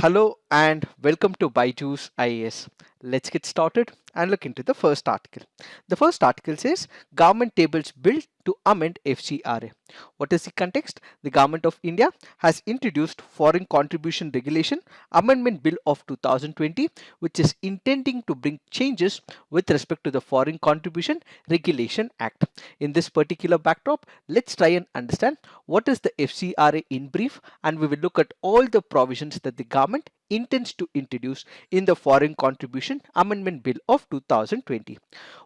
Hello and welcome to Byju's IAS. Let's get started and look into the first article. The first article says government tables bill to amend FCRA. What is the context? The government of India has introduced Foreign Contribution Regulation Amendment Bill of 2020, which is intending to bring changes with respect to the Foreign Contribution Regulation Act. In this particular backdrop, let's try and understand what is the FCRA in brief, and we will look at all the provisions that the government intends to introduce in the Foreign Contribution Amendment Bill of 2020.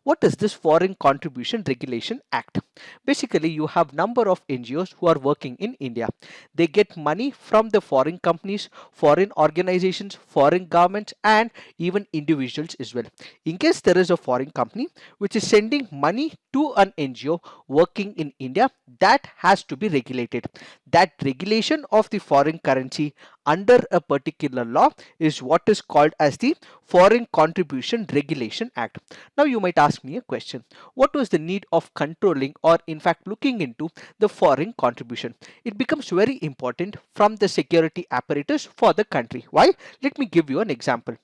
What is this Foreign Contribution Regulation Act? Basically, you have number of NGOs who are working in India. They get money from the foreign companies, foreign organizations, foreign governments, and even individuals as well. In case there is a foreign company which is sending money to an NGO working in India, that has to be regulated. That regulation of the foreign currency under a particular law is what is called as the Foreign Contribution Regulation Act. Now you might ask me a question. What was the need of controlling or in fact looking into the foreign contribution? It becomes very important from the security apparatus for the country. Why? Let me give you an example.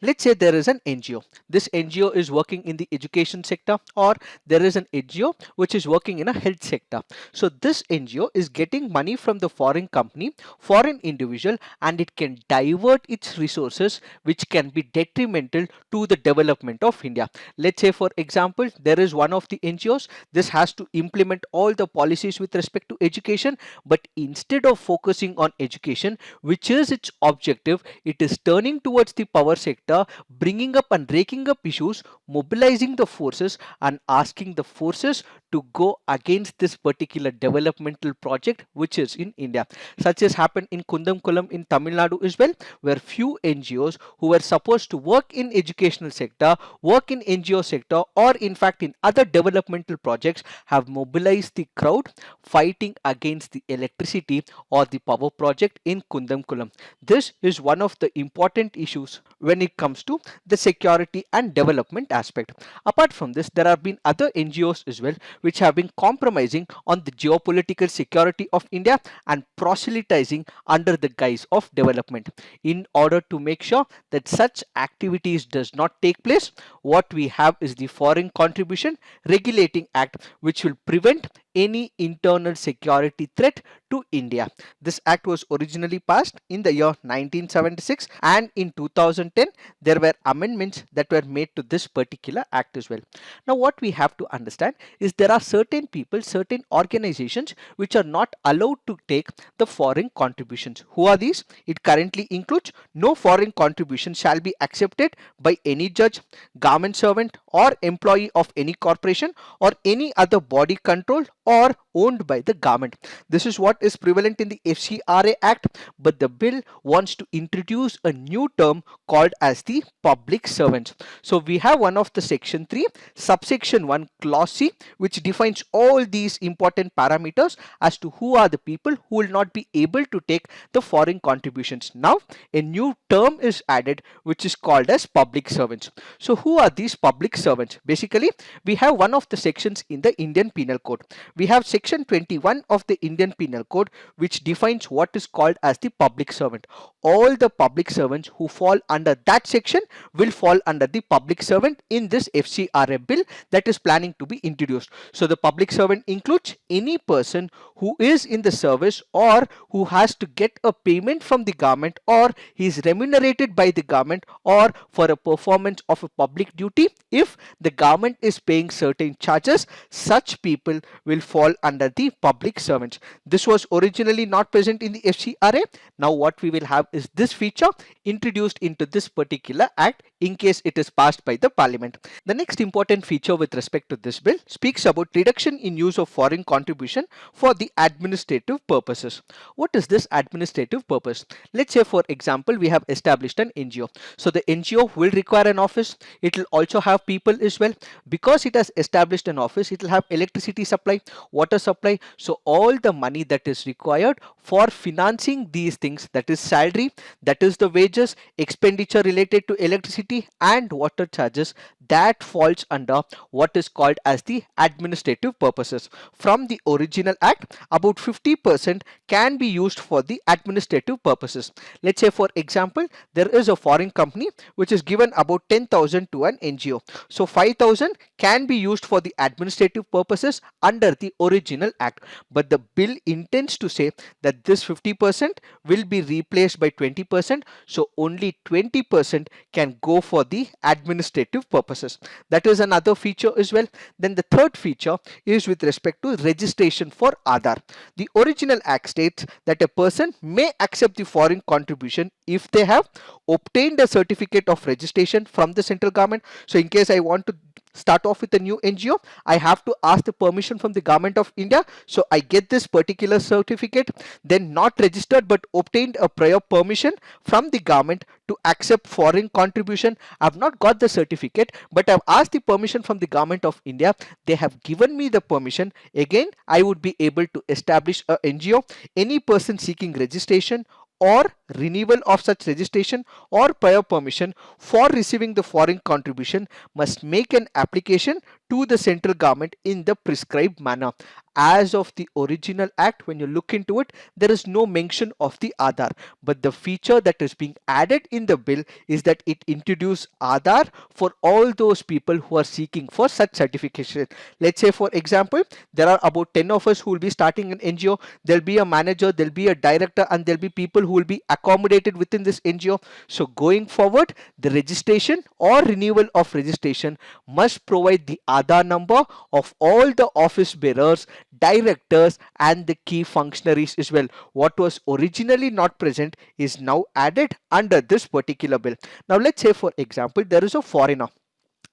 Let's say there is an NGO. This NGO is working in the education sector, or there is an NGO which is working in a health sector. So this NGO is getting money from the foreign company, foreign individual, and it can divert its resources which can be detrimental to the development of India. Let's say for example, there is one of the NGOs. This has to implement all the policies with respect to education, but instead of focusing on education, which is its objective, it is turning towards the power sector, bringing up and raking up issues, mobilizing the forces and asking the forces to go against this particular developmental project which is in India. Such as happened in Kundamkulam in Tamil Nadu as well, where few NGOs who were supposed to work in educational sector, work in NGO sector, or in fact in other developmental projects have mobilized the crowd fighting against the electricity or the power project in Kundamkulam. This is one of the important issues when it comes to the security and development aspect. Apart from this, there have been other NGOs as well which have been compromising on the geopolitical security of India and proselytizing under the guise of development. In order to make sure that such activities does not take place, what we have is the Foreign Contribution Regulating Act, which will prevent any internal security threat to India. This act was originally passed in the year 1976, and in 2010 there were amendments that were made to this particular act as well. Now what we have to understand is there are certain people, certain organizations which are not allowed to take the foreign contributions. Who are these? It currently includes no foreign contribution shall be accepted by any judge, government servant or employee of any corporation or any other body controlled or owned by the government. This is what is prevalent in the FCRA Act, but the bill wants to introduce a new term called as the public servants. So we have one of the section 3 subsection 1 clause C, which defines all these important parameters as to who are the people who will not be able to take the foreign contributions. Now a new term is added which is called as public servants. So who are these public servants? Basically we have one of the sections in the Indian Penal Code. We have section 21 of the Indian Penal Code, which defines what is called as the public servant. All the public servants who fall under that section will fall under the public servant in this FCRA bill that is planning to be introduced. So the public servant includes any person who is in the service or who has to get a payment from the government, or he is remunerated by the government or for a performance of a public duty. If the government is paying certain charges, such people will fall under the public servants. This was originally not present in the FCRA. Now what we will have is this feature introduced into this particular act in case it is passed by the parliament. The next important feature with respect to this bill speaks about reduction in use of foreign contribution for the administrative purposes. What is this administrative purpose? Let's say for example we have established an NGO. So the NGO will require an office. It will also have people as well. Because it has established an office, it will have electricity supply, water supply. So all the money that is required for financing these things, that is salary, that is the wages, expenditure related to electricity, electricity and water charges, that falls under what is called as the administrative purposes. From the original act, about 50% can be used for the administrative purposes. Let's say for example, there is a foreign company which is given about 10,000 to an NGO. So 5,000 can be used for the administrative purposes under the original act. But the bill intends to say that this 50% will be replaced by 20%. So only 20% can go for the administrative purposes. That is another feature as well. Then the third feature is with respect to registration for Aadhaar. The original act states that a person may accept the foreign contribution if they have obtained a certificate of registration from the central government. So in case I want to start off with a new NGO, I have to ask the permission from the government of India. So I get this particular certificate, then not registered but obtained a prior permission from the government to accept foreign contribution. I've not got the certificate, but I've asked the permission from the government of India. They have given me the permission. Again, I would be able to establish a NGO. Any person seeking registration or renewal of such registration or prior permission for receiving the foreign contribution must make an application to the central government in the prescribed manner. As of the original act, when you look into it, there is no mention of the Aadhaar, but the feature that is being added in the bill is that it introduces Aadhaar for all those people who are seeking for such certification. Let's say for example, there are about 10 of us who will be starting an NGO. There'll be a manager, there'll be a director, and there'll be people who will be accommodated within this NGO. So going forward, the registration or renewal of registration must provide the Aadhaar number of all the office bearers, directors, and the key functionaries as well. What was originally not present is now added under this particular bill. Now let's say for example, there is a foreigner.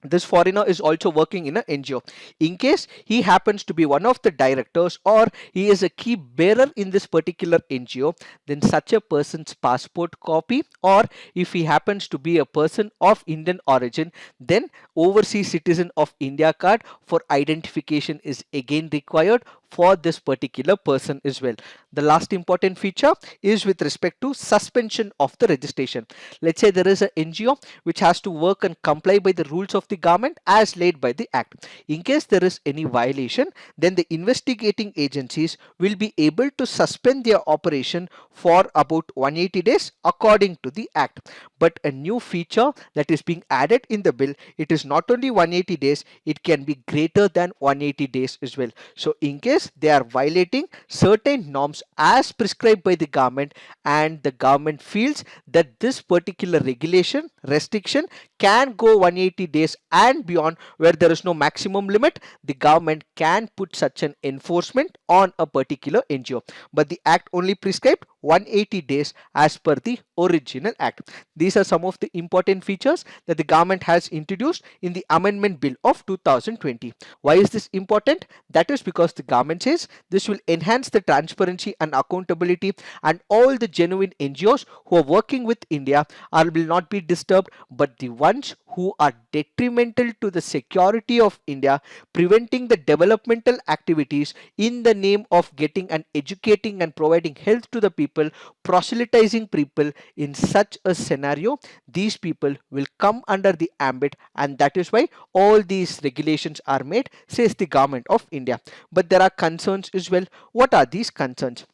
This foreigner is also working in an NGO. In case he happens to be one of the directors or he is a key bearer in this particular NGO, then such a person's passport copy, or if he happens to be a person of Indian origin, then overseas citizen of India card for identification is again required for this particular person as well. The last important feature is with respect to suspension of the registration. Let's say there is an NGO which has to work and comply by the rules of the government as laid by the act. In case there is any violation, then the investigating agencies will be able to suspend their operation for about 180 days according to the act. But a new feature that is being added in the bill, it is not only 180 days, it can be greater than 180 days as well. So in case they are violating certain norms as prescribed by the government and the government feels that this particular regulation restriction can go 180 days and beyond, where there is no maximum limit, the government can put such an enforcement on a particular NGO. But the act only prescribed 180 days as per the original act. These are some of the important features that the government has introduced in the amendment bill of 2020. Why is this important? That is because the government says this will enhance the transparency and accountability, and all the genuine NGOs who are working with India will not be disturbed, but the ones who are detrimental to the security of India, preventing the developmental activities in the name of getting and educating and providing health to the people, proselytizing people, in such a scenario, these people will come under the ambit, and that is why all these regulations are made, says the government of India. But there are concerns as well. What are these concerns?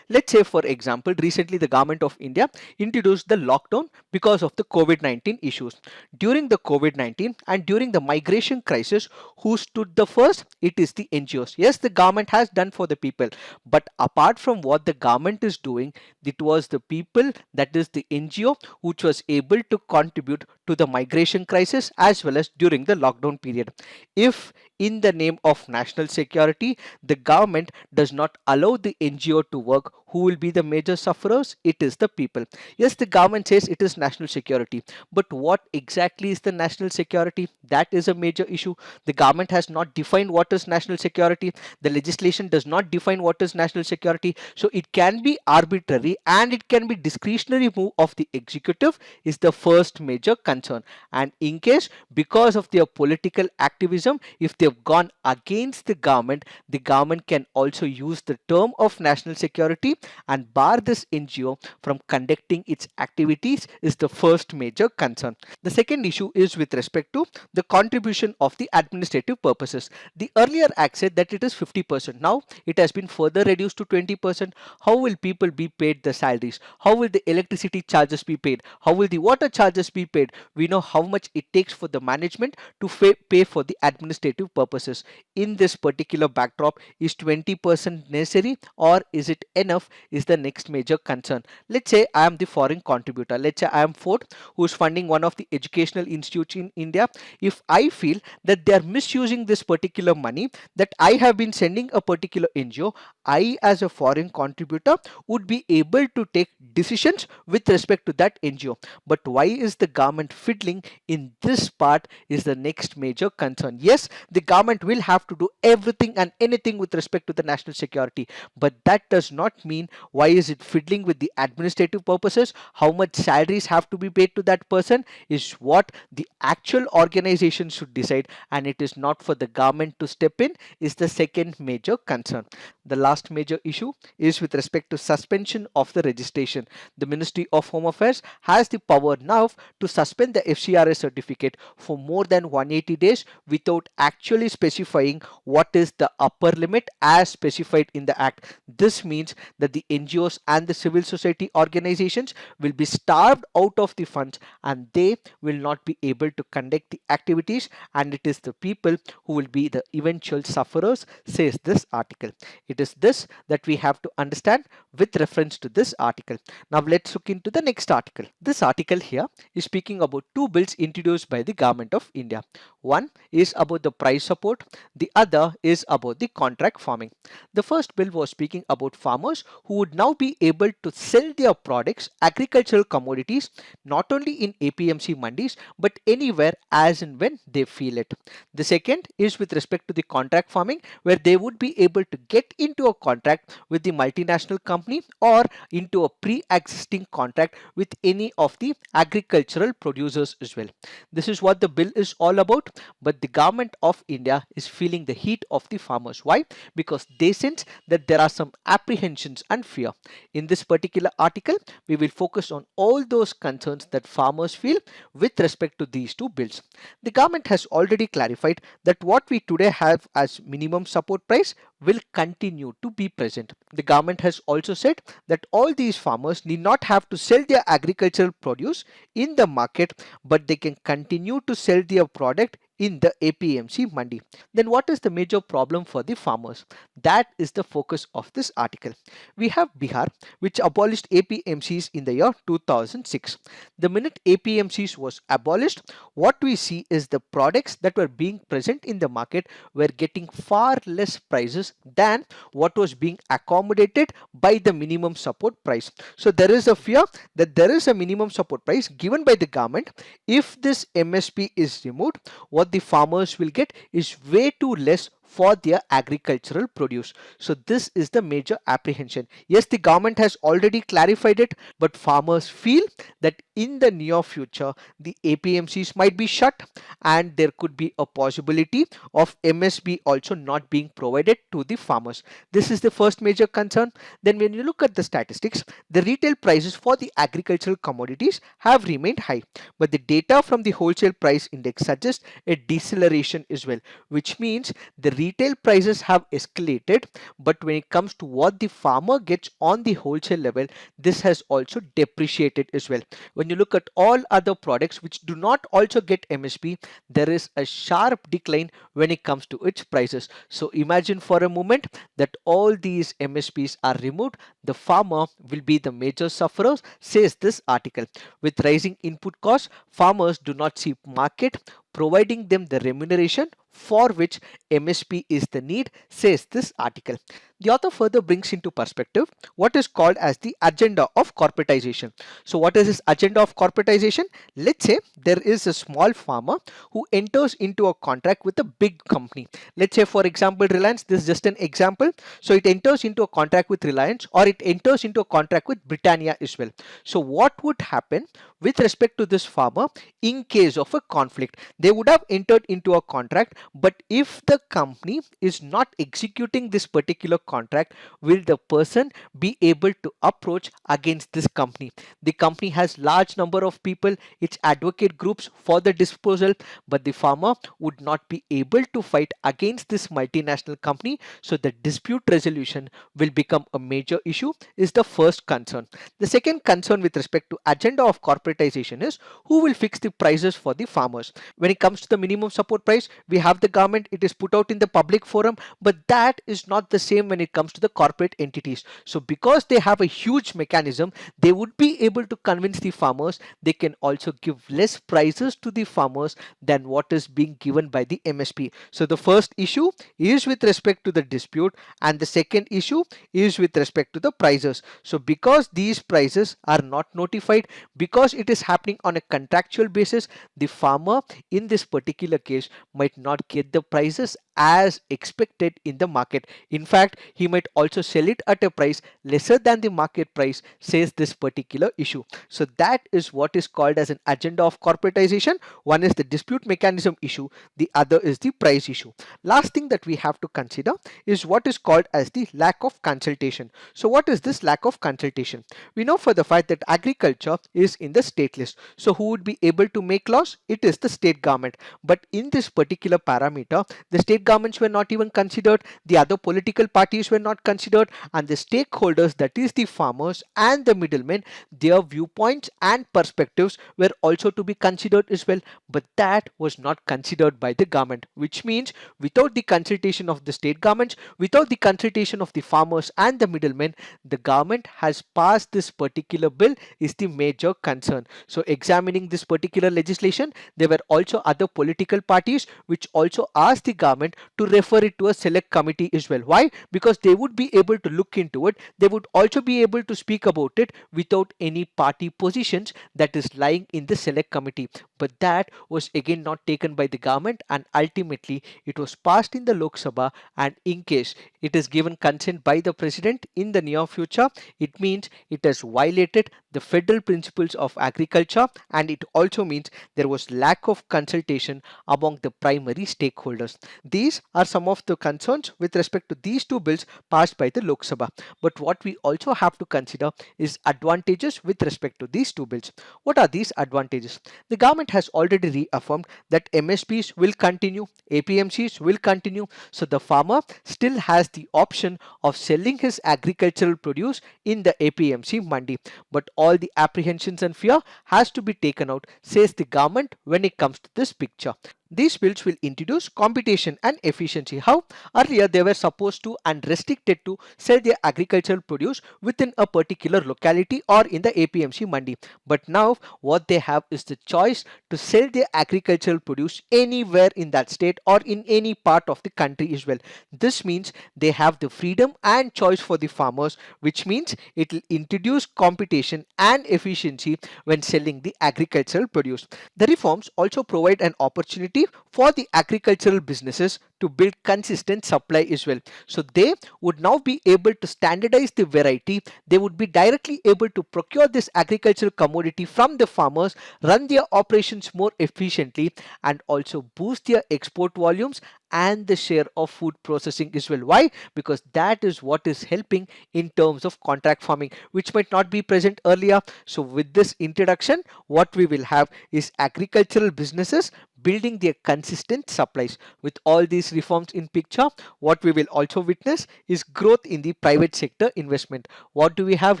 Let's say for example, recently the government of India introduced the lockdown because of the COVID-19 issues. During the COVID-19 and during the migration crisis, who stood the first? It is the NGOs. Yes, the government has done for the people, but apart from what the government is doing, it was the people, that is the NGO, which was able to contribute to the migration crisis as well as during the lockdown period. If in the name of national security, the government does not allow the NGO to work, who will be the major sufferers? It is the people. Yes, the government says it is national security, but what exactly is the national security? That is a major issue. The government has not defined what is national security. The legislation does not define what is national security. So it can be arbitrary and it can be discretionary move of the executive is the first major concern. And in case because of their political activism, if they have gone against the government can also use the term of national security and bar this NGO from conducting its activities is the first major concern. The second issue is with respect to the contribution of the administrative purposes. The earlier act said that it is 50%. Now it has been further reduced to 20%. How will people be paid the salaries? How will the electricity charges be paid? How will the water charges be paid? We know how much it takes for the management to pay for the administrative purposes. In this particular backdrop, is 20% necessary or is it enough is the next major concern. Let's say I am the foreign contributor. Let's say I am Ford, who is funding one of the educational institutes in India. If I feel that they are misusing this particular money that I have been sending a particular NGO, I as a foreign contributor would be able to take decisions with respect to that NGO. But why is the government fiddling in this part is the next major concern. Yes, the government will have to do everything and anything with respect to the national security, but that does not mean why is it fiddling with the administrative purposes. How much salaries have to be paid to that person is what the actual organization should decide, and it is not for the government to step in is the second major concern. The last major issue is with respect to suspension of the registration. The Ministry of Home Affairs has the power now to suspend the FCRA certificate for more than 180 days without actually specifying what is the upper limit as specified in the act. This means that the NGOs and the civil society organizations will be starved out of the funds and they will not be able to conduct the activities, and it is the people who will be the eventual sufferers, says this article. It is this that we have to understand with reference to this article. Now let's look into the next article. This article here is speaking about two bills introduced by the government of India. One is about the price support, the other is about the contract farming. The first bill was speaking about farmers who would now be able to sell their products, agricultural commodities, not only in APMC mandis but anywhere as and when they feel it. The second is with respect to the contract farming, where they would be able to get into a contract with the multinational company or into a pre-existing contract with any of the agricultural producers as well. This is what the bill is all about, but the government of India is feeling the heat of the farmers. Why? Because they sense that there are some apprehensions and fear. In this particular article, we will focus on all those concerns that farmers feel with respect to these two bills. The government has already clarified that what we today have as minimum support price will continue to be present. The government has also said that all these farmers need not have to sell their agricultural produce in the market, but they can continue to sell their product in the APMC mandi. Then what is the major problem for the farmers? That is the focus of this article. We have Bihar, which abolished APMCs in the year 2006. The minute APMCs was abolished, what we see is the products that were being present in the market were getting far less prices than what was being accommodated by the minimum support price. So there is a fear that there is a minimum support price given by the government. If this MSP is removed, what the farmers will get is way too less for their agricultural produce. So this is the major apprehension. Yes, the government has already clarified it, but farmers feel that in the near future the APMCs might be shut and there could be a possibility of MSP also not being provided to the farmers. This is the first major concern. Then when you look at the statistics, the retail prices for the agricultural commodities have remained high, but the data from the wholesale price index suggests a deceleration as well, which means the retail prices have escalated, but when it comes to what the farmer gets on the wholesale level, this has also depreciated as well. When you look at all other products which do not also get MSP, there is a sharp decline when it comes to its prices. So imagine for a moment that all these MSPs are removed, the farmer will be the major sufferer, says this article. With rising input costs, farmers do not see market providing them the remuneration for which MSP is the need, says this article. The author further brings into perspective what is called as the agenda of corporatization. So what is this agenda of corporatization? Let's say there is a small farmer who enters into a contract with a big company. Let's say for example Reliance, this is just an example. So it enters into a contract with Reliance or it enters into a contract with Britannia as well. So what would happen with respect to this farmer in case of a conflict? They would have entered into a contract but if the company is not executing this particular contract, will the person be able to approach against this company? The company has large number of people, its advocate groups for the disposal, but the farmer would not be able to fight against this multinational company. So the dispute resolution will become a major issue is the first concern. The second concern with respect to agenda of corporatization is who will fix the prices for the farmers. When it comes to the minimum support price, we have the government, it is put out in the public forum, but that is not the same when it comes to the corporate entities. So because they have a huge mechanism, they would be able to convince the farmers. They can also give less prices to the farmers than what is being given by the MSP. So the first issue is with respect to the dispute, and the second issue is with respect to the prices. So because these prices are not notified, because it is happening on a contractual basis, the farmer in this particular case might not get the prices as expected in the market. In fact, he might also sell it at a price lesser than the market price, says this particular issue. So that is what is called as an agenda of corporatization. One is the dispute mechanism issue, the other is the price issue. Last thing that we have to consider is what is called as the lack of consultation. So what is this lack of consultation? We know for the fact that agriculture is in the state list. So who would be able to make laws? It is the state government. But in this particular parameter, the state governments were not even considered, the other political parties were not considered, and the stakeholders, that is the farmers and the middlemen, their viewpoints and perspectives were also to be considered as well. But that was not considered by the government, which means without the consultation of the state governments, without the consultation of the farmers and the middlemen, the government has passed this particular bill is the major concern. So examining this particular legislation, there were also other political parties which also asked the government to refer it to a select committee as well. Why? Because they would be able to look into it. They would also be able to speak about it without any party positions that is lying in the select committee. But that was again not taken by the government, and ultimately it was passed in the Lok Sabha, and in case it is given consent by the president in the near future, it means it has violated the federal principles of agriculture, and it also means there was lack of consultation among the primary stakeholders. These are some of the concerns with respect to these two bills passed by the Lok Sabha. But what we also have to consider is advantages with respect to these two bills. What are these advantages? The government has already reaffirmed that MSPs will continue, APMCs will continue, so the farmer still has the option of selling his agricultural produce in the APMC mandi. But all the apprehensions and fear has to be taken out, says the government, when it comes to this picture. These bills will introduce competition and efficiency. How? Earlier they were supposed to and restricted to sell their agricultural produce within a particular locality or in the APMC mandi. But now what they have is the choice to sell their agricultural produce anywhere in that state or in any part of the country as well. This means they have the freedom and choice for the farmers, which means it will introduce competition and efficiency when selling the agricultural produce. The reforms also provide an opportunity for the agricultural businesses to build consistent supply as well. So they would now be able to standardize the variety. They would be directly able to procure this agricultural commodity from the farmers, run their operations more efficiently, and also boost their export volumes and the share of food processing as well. Why? Because that is what is helping in terms of contract farming, which might not be present earlier. So with this introduction, what we will have is agricultural businesses building their consistent supplies. With all these reforms in picture, what we will also witness is growth in the private sector investment. What do we have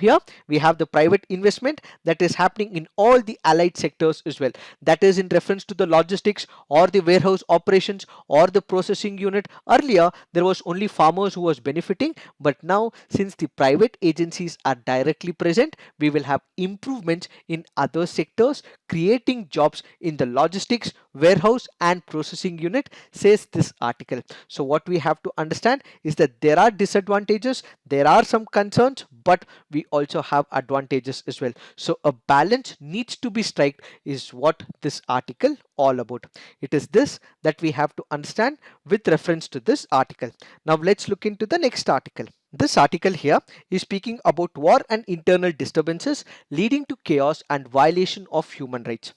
here? We have the private investment that is happening in all the allied sectors as well. That is in reference to the logistics or the warehouse operations or the processing unit. Earlier there was only farmers who was benefiting, but now since the private agencies are directly present, we will have improvements in other sectors, creating jobs in the logistics, warehouse and processing unit, says this article. So what we have to understand is that there are disadvantages, there are some concerns, but we also have advantages as well. So a balance needs to be struck is what this article all about. It is this that we have to understand with reference to this article. Now let's look into the next article. This article here is speaking about war and internal disturbances leading to chaos and violation of human rights.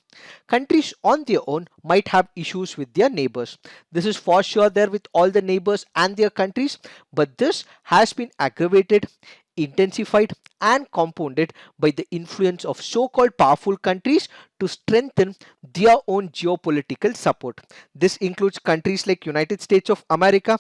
Countries on their own might have issues with their neighbors. This is for sure there with all the neighbors and their countries, but this has been aggravated, intensified, and compounded by the influence of so-called powerful countries to strengthen their own geopolitical support. This includes countries like United States of America,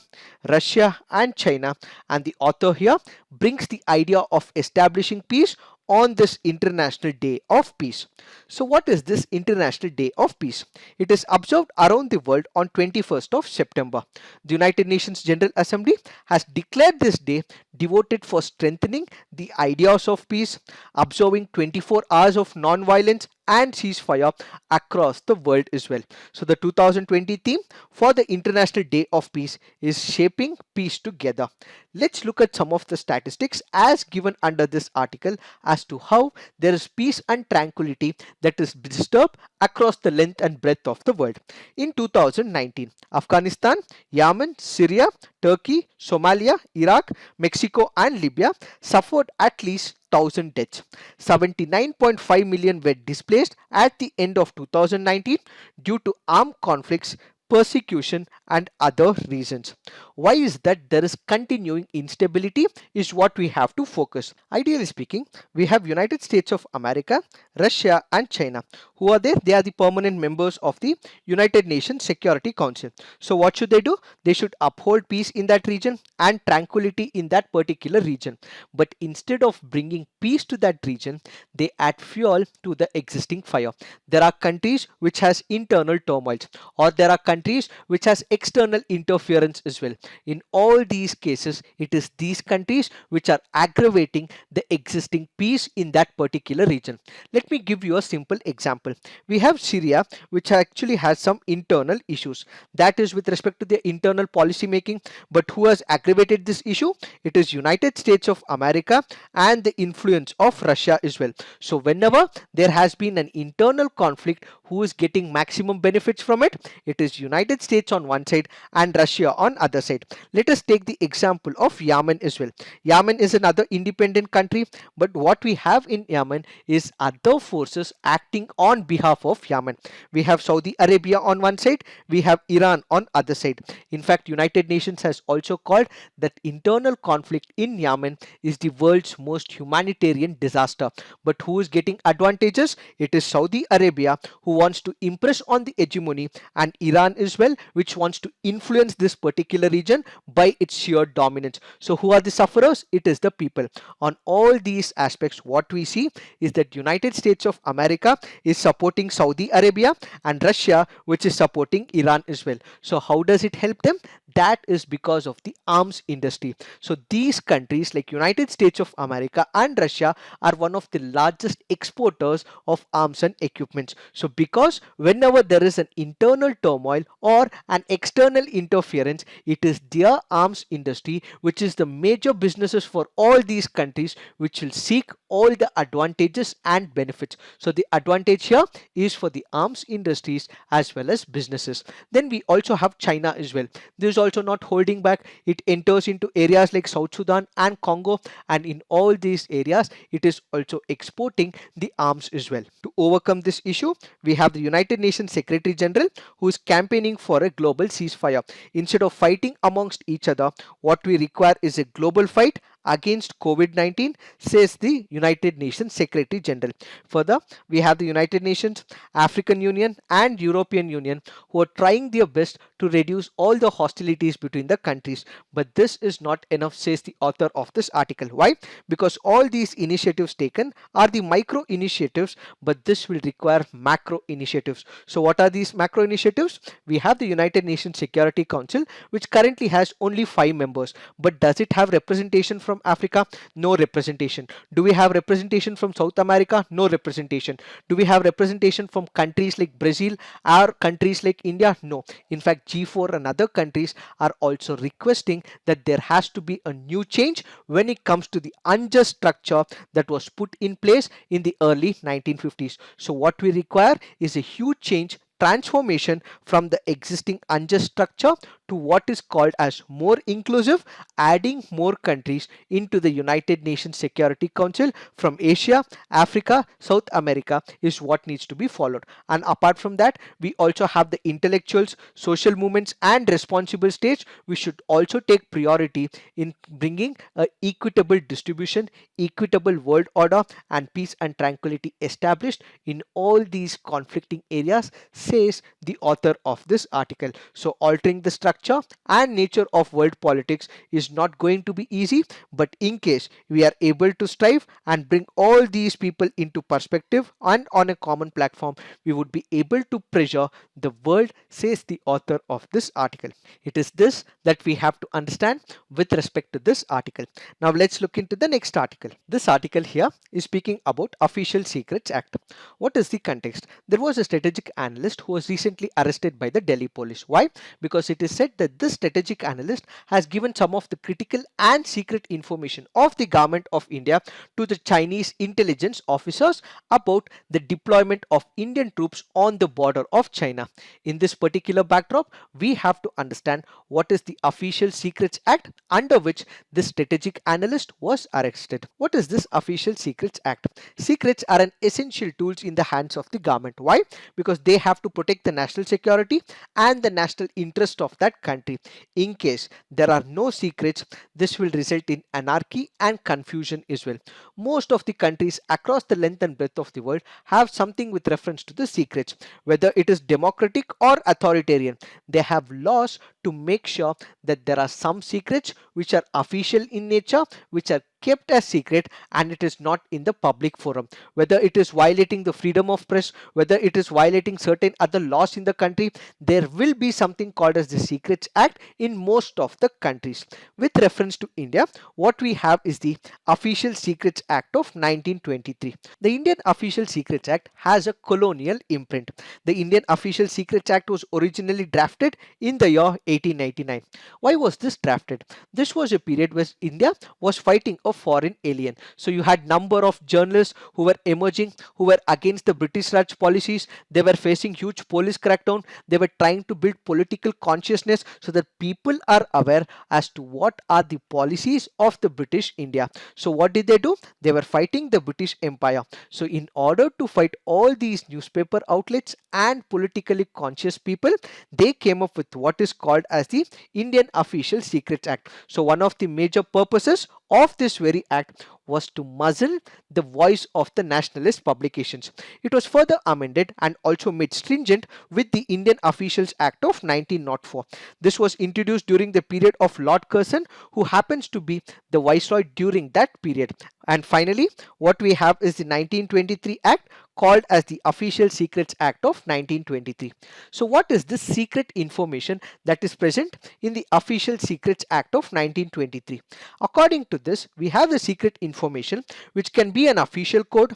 Russia, and China, and the author here brings the idea of establishing peace on this International Day of Peace. So what is this International Day of Peace? It is observed around the world on 21st of September. The United Nations General Assembly has declared this day devoted for strengthening the ideas of peace, observing 24 hours of non-violence and ceasefire across the world as well. So the 2020 theme for the International Day of Peace is shaping peace together. Let's look at some of the statistics as given under this article as to how there is peace and tranquility that is disturbed across the length and breadth of the world. In 2019, Afghanistan, Yemen, Syria, Turkey, Somalia, Iraq, Mexico and Libya suffered at least 1,000 deaths. 79.5 million were displaced at the end of 2019 due to armed conflicts, persecution and other reasons. Why is that there is continuing instability is what we have to focus. Ideally speaking, we have United States of America, Russia and China. Who are they? They are the permanent members of the United Nations Security Council. So what should they do? They should uphold peace in that region and tranquility in that particular region. But instead of bringing peace to that region, they add fuel to the existing fire. There are countries which has internal turmoils, or there are countries which has external interference as well. In all these cases, it is these countries which are aggravating the existing peace in that particular region. Let me give you a simple example. We have Syria, which actually has some internal issues. That is with respect to their internal policy making. But who has aggravated this issue? It is United States of America and the influence of Russia as well. So whenever there has been an internal conflict, who is getting maximum benefits from it? It is United States on one side and Russia on other side. Let us take the example of Yemen as well. Yemen is another independent country, but what we have in Yemen is other forces acting on behalf of Yemen. We have Saudi Arabia on one side, we have Iran on other side. In fact, United Nations has also called that internal conflict in Yemen is the world's most humanitarian disaster. But who is getting advantages? It is Saudi Arabia who wants to impress on the hegemony, and Iran as well, which wants to influence this particular region by its sheer dominance. So who are the sufferers? It is the people. On all these aspects, what we see is that United States of America is supporting Saudi Arabia and Russia, which is supporting Iran as well. So how does it help them? That is because of the arms industry. So these countries like United States of America and Russia are one of the largest exporters of arms and equipments. So because whenever there is an internal turmoil or an external interference, it is their arms industry which is the major businesses for all these countries which will seek all the advantages and benefits. So the advantage here is for the arms industries as well as businesses. Then we also have China as well. This is also not holding back. It enters into areas like South Sudan and Congo, and in all these areas it is also exporting the arms as well. To overcome this issue, we have the United Nations Secretary General who is campaigning for a global ceasefire. Instead of fighting amongst each other, what we require is a global fight against COVID-19, says the United Nations Secretary General. Further, we have the United Nations, African Union and European Union who are trying their best to reduce all the hostilities between the countries. But this is not enough, says the author of this article. Why? Because all these initiatives taken are the micro initiatives, but this will require macro initiatives. So what are these macro initiatives? We have the United Nations Security Council, which currently has only 5 members. But does it have representation from Africa? No representation. Do we have representation from South America? No representation. Do we have representation from countries like Brazil or countries like India? No. In fact, G4 and other countries are also requesting that there has to be a new change when it comes to the unjust structure that was put in place in the early 1950s. So what we require is a huge change, transformation from the existing unjust structure to what is called as more inclusive, adding more countries into the United Nations Security Council from Asia, Africa, South America is what needs to be followed. And apart from that, we also have the intellectuals, social movements and responsible states. We should also take priority in bringing a equitable distribution, equitable world order and peace and tranquility established in all these conflicting areas, says the author of this article. So altering the structure and nature of world politics is not going to be easy, but in case we are able to strive and bring all these people into perspective and on a common platform, we would be able to pressure the world, says the author of this article. It is this that we have to understand with respect to this article. Now let's look into the next article. This article here is speaking about Official Secrets Act. What is the context? There was a strategic analyst who was recently arrested by the Delhi police. Why? Because it is said that this strategic analyst has given some of the critical and secret information of the government of India to the Chinese intelligence officers about the deployment of Indian troops on the border of China. In this particular backdrop, we have to understand what is the Official Secrets Act under which this strategic analyst was arrested. What is this Official Secrets Act? Secrets are an essential tools in the hands of the government. Why? Because they have to protect the national security and the national interest of that country. In case there are no secrets, this will result in anarchy and confusion as well. Most of the countries across the length and breadth of the world have something with reference to the secrets, whether it is democratic or authoritarian. They have laws to make sure that there are some secrets which are official in nature, which are kept as secret, and it is not in the public forum. Whether it is violating the freedom of press, whether it is violating certain other laws in the country, there will be something called as the Secrets Act in most of the countries. With reference to India, what we have is the Official Secrets Act of 1923. The Indian Official Secrets Act has a colonial imprint. The Indian Official Secrets Act was originally drafted in the year 1899. Why was this drafted? This was a period where India was fighting a foreign alien. So you had number of journalists who were emerging, who were against the British Raj policies. They were facing huge police crackdown. They were trying to build political consciousness so that people are aware as to what are the policies of the British India. So what did they do? They were fighting the British Empire. So in order to fight all these newspaper outlets and politically conscious people, they came up with what is called as the Indian Official Secrets Act. So one of the major purposes of this very act was to muzzle the voice of the nationalist publications. It was further amended and also made stringent with the Indian Officials Act of 1904. This was introduced during the period of Lord Curzon, who happens to be the viceroy during that period. And finally, what we have is the 1923 Act, called as the Official Secrets Act of 1923. So what is this secret information that is present in the Official Secrets Act of 1923? According to this, we have the secret information which can be an official code,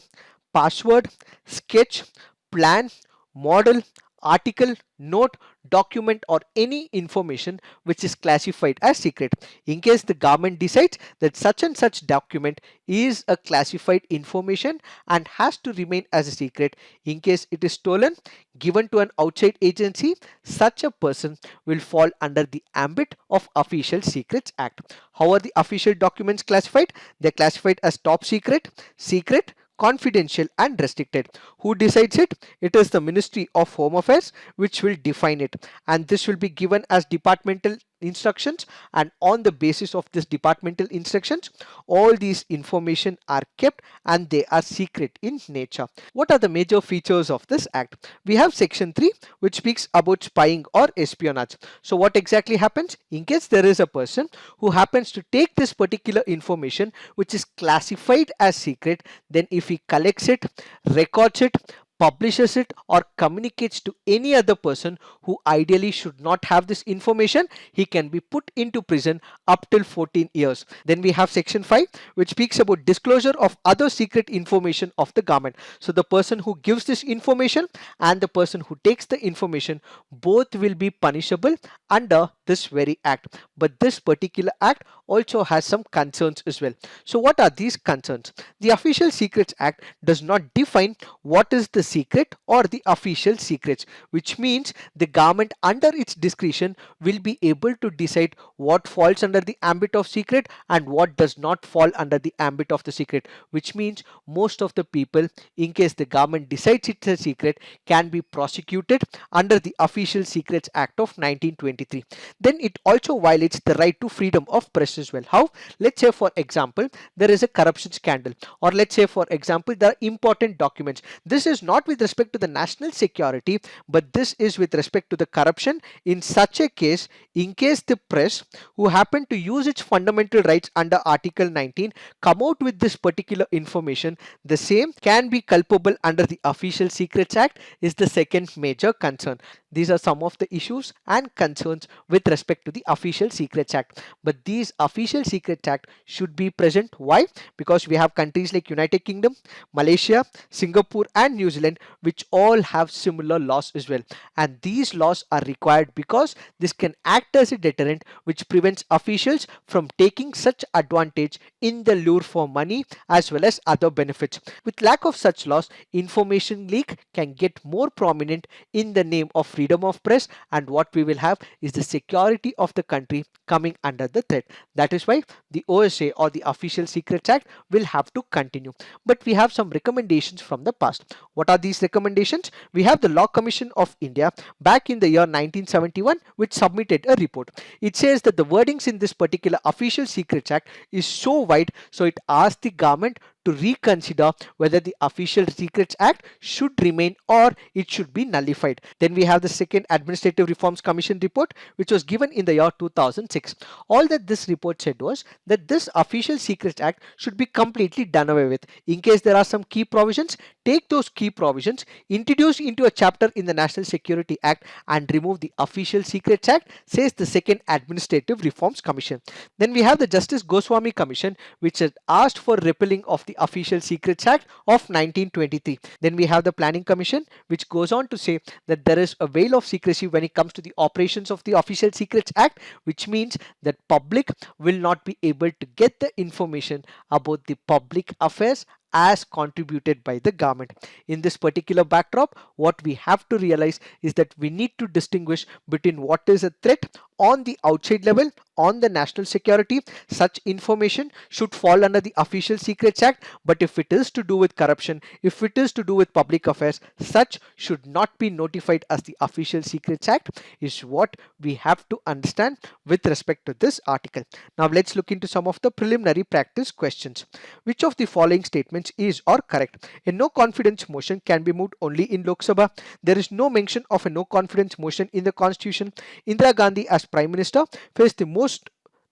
password, sketch, plan, model, article, note, document or any information which is classified as secret. In case the government decides that such and such document is a classified information and has to remain as a secret, in case it is stolen, given to an outside agency, such a person will fall under the ambit of Official Secrets Act. How are the official documents classified? They are classified as top secret, secret, confidential and restricted. Who decides it? It is the Ministry of Home Affairs which will define it, and this will be given as departmental instructions, and on the basis of this departmental instructions all these information are kept and they are secret in nature. What are the major features of this act? We have section 3 which speaks about spying or espionage. So what exactly happens? In case there is a person who happens to take this particular information which is classified as secret, then if he collects it, records it, publishes it or communicates to any other person who ideally should not have this information, he can be put into prison up till 14 years. Then we have section 5 which speaks about disclosure of other secret information of the government. So the person who gives this information and the person who takes the information, both will be punishable under this very act. But this particular act also has some concerns as well. So what are these concerns? The Official Secrets Act does not define what is the secret or the official secrets, which means the government under its discretion will be able to decide what falls under the ambit of secret and what does not fall under the ambit of the secret, which means most of the people, in case the government decides it's a secret, can be prosecuted under the Official Secrets Act of 1923. Then it also violates the right to freedom of press as well. How? Let's say for example there is a corruption scandal, or let's say for example there are important documents. This is not with respect to the national security, but this is with respect to the corruption. In such a case, in case the press who happen to use its fundamental rights under Article 19 come out with this particular information, the same can be culpable under the Official Secrets Act is the second major concern. These are some of the issues and concerns with respect to the Official Secrets Act. But these Official Secrets Act should be present. Why? Because we have countries like United Kingdom, Malaysia, Singapore and New Zealand which all have similar laws as well. And these laws are required because this can act as a deterrent which prevents officials from taking such advantage in the lure for money as well as other benefits. With lack of such laws, information leak can get more prominent in the name of freedom of press, and what we will have is the security of the country coming under the threat. That is why the OSA or the Official Secrets Act will have to continue. But we have some recommendations from the past. What are these recommendations? We have the Law Commission of India back in the year 1971 which submitted a report. It says that the wordings in this particular Official Secrets Act is so wide, so it asked the government to reconsider whether the Official Secrets Act should remain or it should be nullified. Then we have the second Administrative Reforms Commission report which was given in the year 2006. All that this report said was that this Official Secrets Act should be completely done away with. In case there are some key provisions, take those key provisions, introduce into a chapter in the National Security Act and remove the Official Secrets Act, says the second Administrative Reforms Commission. Then we have the Justice Goswami Commission which had asked for repealing of the Official Secrets Act of 1923. Then we have the Planning Commission which goes on to say that there is a veil of secrecy when it comes to the operations of the Official Secrets Act, which means that public will not be able to get the information about the public affairs as contributed by the government. In this particular backdrop, what we have to realize is that we need to distinguish between what is a threat on the outside level, on the national security. Such information should fall under the Official Secrets Act, but if it is to do with corruption, if it is to do with public affairs, such should not be notified as the Official Secrets Act is what we have to understand with respect to this article. Now let's look into some of the preliminary practice questions. Which of the following statements is or correct? A no confidence motion can be moved only in Lok Sabha. There is no mention of a no confidence motion in the Constitution. Indira Gandhi as Prime Minister faced the most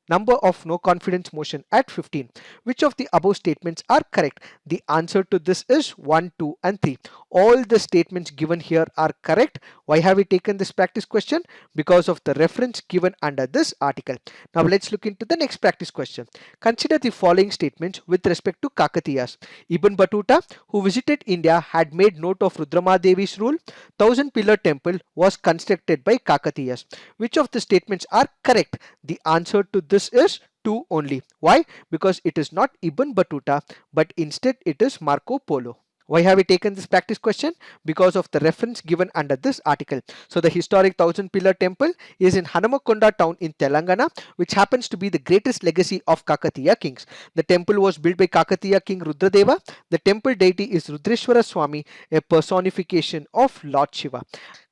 number of no confidence motion at 15. Which of the above statements are correct? The answer to this is 1, 2 and 3. All the statements given here are correct. Why have we taken this practice question? Because of the reference given under this article. Now let's look into the next practice question. Consider the following statements with respect to Kakatiyas. Ibn Battuta, who visited India, had made note of Rudrama Devi's rule. 1000-pillar temple was constructed by Kakatiyas. Which of the statements are correct? The answer to this is 2 only. Why? Because it is not Ibn Battuta, but instead it is Marco Polo. Why have we taken this practice question? Because of the reference given under this article. So the historic 1000-pillar temple is in Hanamakonda town in Telangana, which happens to be the greatest legacy of Kakatiya kings. The temple was built by Kakatiya king Rudradeva. The temple deity is Rudreshwara Swami, a personification of Lord Shiva.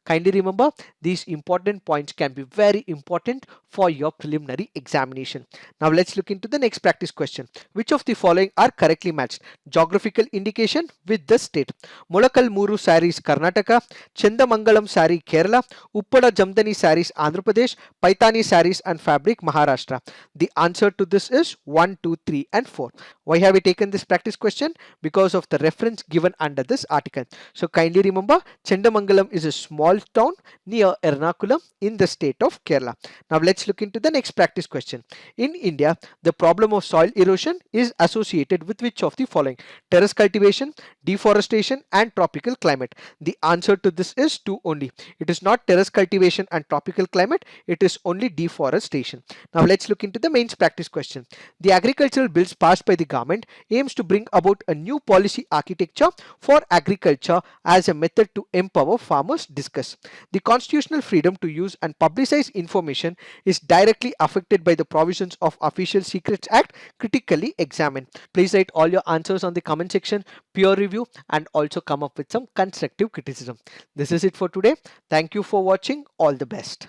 Kindly remember, these important points can be very important for your preliminary examination. Now let's look into the next practice question. Which of the following are correctly matched? Geographical indication with the state. Molakal Muru sarees Karnataka, Chendamangalam saree Kerala, Uppada Jamdani sarees Andhra Pradesh, Paitani sarees and fabric Maharashtra. The answer to this is 1, 2, 3 and 4. Why have we taken this practice question? Because of the reference given under this article. So kindly remember, Chendamangalam is a small small town near Ernakulam in the state of Kerala. Now let's look into the next practice question. In India, the problem of soil erosion is associated with which of the following? Terrace cultivation, deforestation and tropical climate. The answer to this is 2 only. It is not terrace cultivation and tropical climate, it is only deforestation. Now let's look into the mains practice question. The agricultural bills passed by the government aims to bring about a new policy architecture for agriculture as a method to empower farmers. Discuss. The constitutional freedom to use and publicize information is directly affected by the provisions of Official Secrets Act. Critically examine. Please write all your answers on the comment section, peer review, and also come up with some constructive criticism. This is it for today. Thank you for watching. All the best.